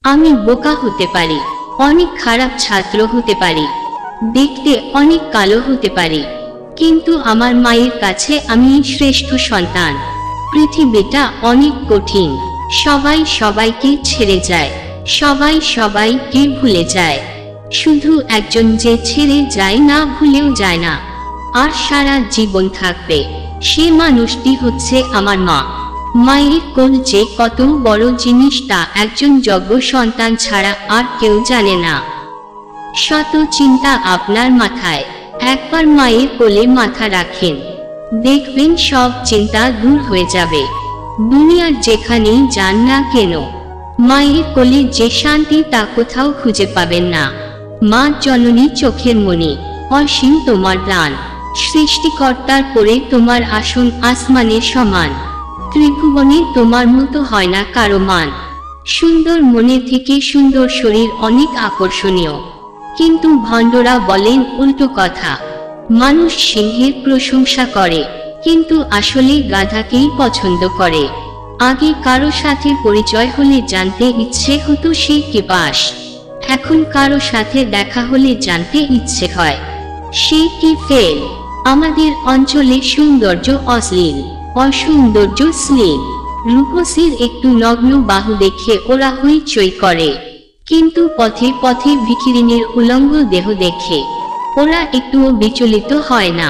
আমি বোকা হতে পারি, অনেক খারাপ ছাত্র হতে পারি, দেখতে অনেক কালো হতে পারি, কিন্তু আমার মায়ের কাছে আমি শ্রেষ্ঠ সন্তান। পৃথিবীটা অনেক কঠিন, সবাই সবাইকে ছেড়ে যায়, সবাই সবাইকে ভুলে যায়, শুধু একজন যে ছেড়ে যায় না, ভুলেও যায় না, আর সারা জীবন থাকবে, সে মানুষটি হচ্ছে আমার মা। মায়ের কোল যে কত বড় জিনিস তা একজন যোগ্য সন্তান ছাড়া আর কেউ জানে না। শত চিন্তা আপনার মাথায়, একবার মায়ের কোলে মাথা রাখেন, দেখবেন সব চিন্তা দূর হয়ে যাবে। দুনিয়ার যেখানেই যান না কেন, মায়ের কোলে যে শান্তি তা কোথাও খুঁজে পাবেন না। মা জননী চোখের মণি, অসীম তোমার দান, সৃষ্টিকর্তার পরে তোমার আসন আসমানের সমান, ত্রিভুবনে তোমার মতো হয় না কারো মান। সুন্দর মনে থেকে সুন্দর শরীর অনেক আকর্ষণীয়, কিন্তু ভণ্ডরা বলেন উল্টো কথা। মানুষ সিংহের প্রশংসা করে, কিন্তু আসলে গাধাকেই পছন্দ করে। আগে কারো সাথে পরিচয় হলে জানতে ইচ্ছে হতো সে কে পাস, এখন কারো সাথে দেখা হলে জানতে ইচ্ছে হয় সে কি ফেল। আমাদের অঞ্চলে সৌন্দর্য অশ্লীল, অসৌন্দর্য শ্লীল। রূপসীর একটু নগ্ন বাহু দেখে ওরা হইচই করে, কিন্তু পথে পথে ভিখিরিনীর উলঙ্গ দেহ দেখে ওরা একটুও বিচলিত হয় না।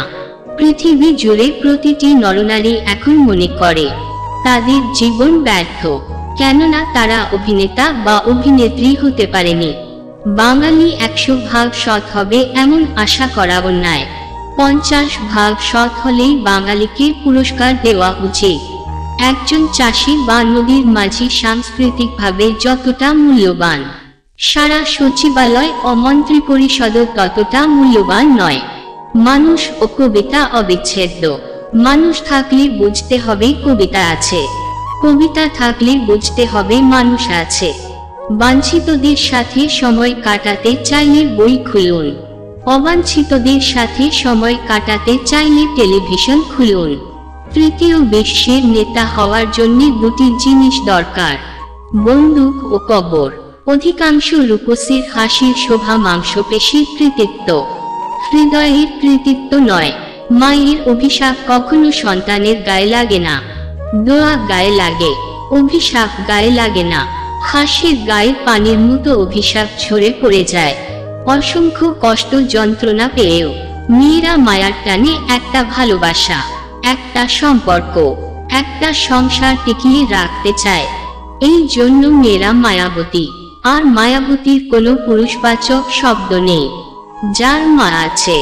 পৃথিবী জুড়ে প্রতিটি নরনারী এখন মনে করে তাদের জীবন ব্যর্থ, কেননা তারা অভিনেতা বা অভিনেত্রী হতে পারেনি। বাঙালি 100 ভাগ সৎ হবে এমন আশা করা অন্যায়, 50 ভাগ সৎ হলেই বাঙালিকে পুরস্কার দেওয়া উচিত। একজন চাষি বা নদীর মাঝি সাংস্কৃতিকভাবে যতটা মূল্যবান, সারা সচিবালয় ও মন্ত্রী পরিষদ ততটা মূল্যবান নয়। মানুষ ও কবিতা অবিচ্ছেদ্য। মানুষ থাকলে বুঝতে হবে কবিতা আছে, কবিতা থাকলে বুঝতে হবে মানুষ আছে। বাঞ্ছিতদের সাথে সময় কাটাতে চাইলে বই খুলুন, অবাঞ্ছিতদের সাথে সময় কাটাতে চাইলে টেলিভিশন খুলুন। তৃতীয় বিশ্বের নেতা হওয়ার জন্য দুটি জিনিস দরকার, বন্দুক ও কবর। অধিকাংশ রূপসীর হাসির শোভা মাংসপেশির কৃতিত্ব, হৃদয়ের কৃতিত্ব নয়। মায়ের অভিশাপ কখনো সন্তানের গায়ে লাগে না, দোয়া গায়ে লাগে, অভিশাপ গায়ে লাগে না। হাসির গায়ে পানির মতো অভিশাপ ঝরে পড়ে যায়। অসংখ্য কষ্ট যন্ত্রণা পেয়েও মেয়েরা মায়ার টানে একটা ভালোবাসা, একটা সম্পর্ক, একটা সংসার টিকিয়ে রাখতে চায়। এই জন্য মেয়েরা মায়াবতী। আর মায়াবতীর কোনো পুরুষবাচক শব্দ নেই। যার মা আছে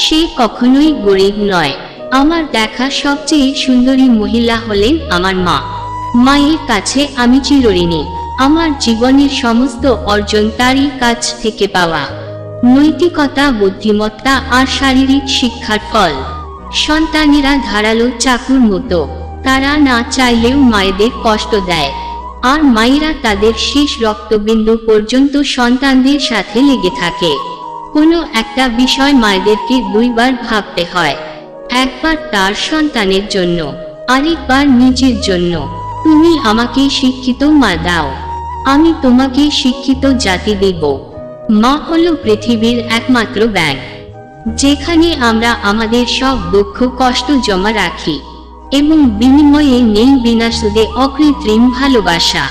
সে কখনোই গরিব নয়। আমার দেখা সবচেয়ে সুন্দরী মহিলা হলেন আমার মা। মায়ের কাছে আমি চিরঋণী। আমার জীবনের সমস্ত অর্জন তারই কাছ থেকে পাওয়া। নৈতিকতা, বুদ্ধিমত্তা আর শারীরিক শিক্ষার ফল। সন্তানেরা ধারালো চাকুর মতো, তারা না চাইলেও মায়েদের কষ্ট দেয়, আর মায়েরা তাদের শেষ রক্তবিন্দু পর্যন্ত সন্তানদের সাথে লেগে থাকে। কোনো একটা বিষয় মায়েদেরকে দুইবার ভাবতে হয়, একবার তার সন্তানের জন্য, আরেকবার নিজের জন্য। তুমি আমাকে শিক্ষিত মা দাও, আমি তোমাকে শিক্ষিত জাতি দেব। মা হলো পৃথিবীর একমাত্র ব্যাংক, যেখানে আমরা আমাদের সব দুঃখ কষ্ট জমা রাখি, এবং বিনিময়ে নেই বিনা সুদে অকৃত্রিম ভালোবাসা।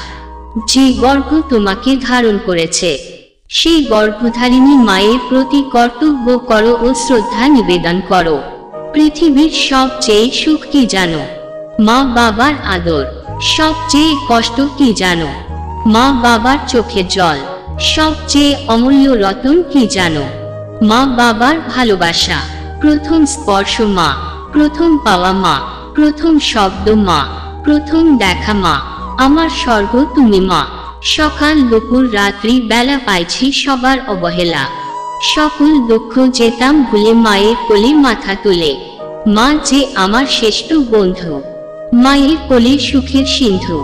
যে গর্ভ তোমাকে ধারণ করেছে, সেই গর্ভধারিণী মায়ের প্রতি কর্তব্য করো ও শ্রদ্ধা নিবেদন করো। পৃথিবীর সবচেয়ে সুখ কি জানো? মা বাবার আদর। সবচেয়ে কষ্ট কি জানো? মা বাবার চোখের জল। সবচেয়ে অমূল্য রতন কি জানো? মা বাবার ভালোবাসা। প্রথম স্পর্শ মা, প্রথম পাওয়া মা, প্রথম শব্দ মা, প্রথম দেখা মা। আমার স্বর্গ তুমি মা। সকাল দুপুর রাত্রি বেলা পাইছি সবার অবহেলা, সকল দুঃখ যেতাম ভুলে মায়ের কোলে মাথা তুলে। মা যে আমার শ্রেষ্ঠ বন্ধু, মায়ের কোলে সুখের সিন্ধু।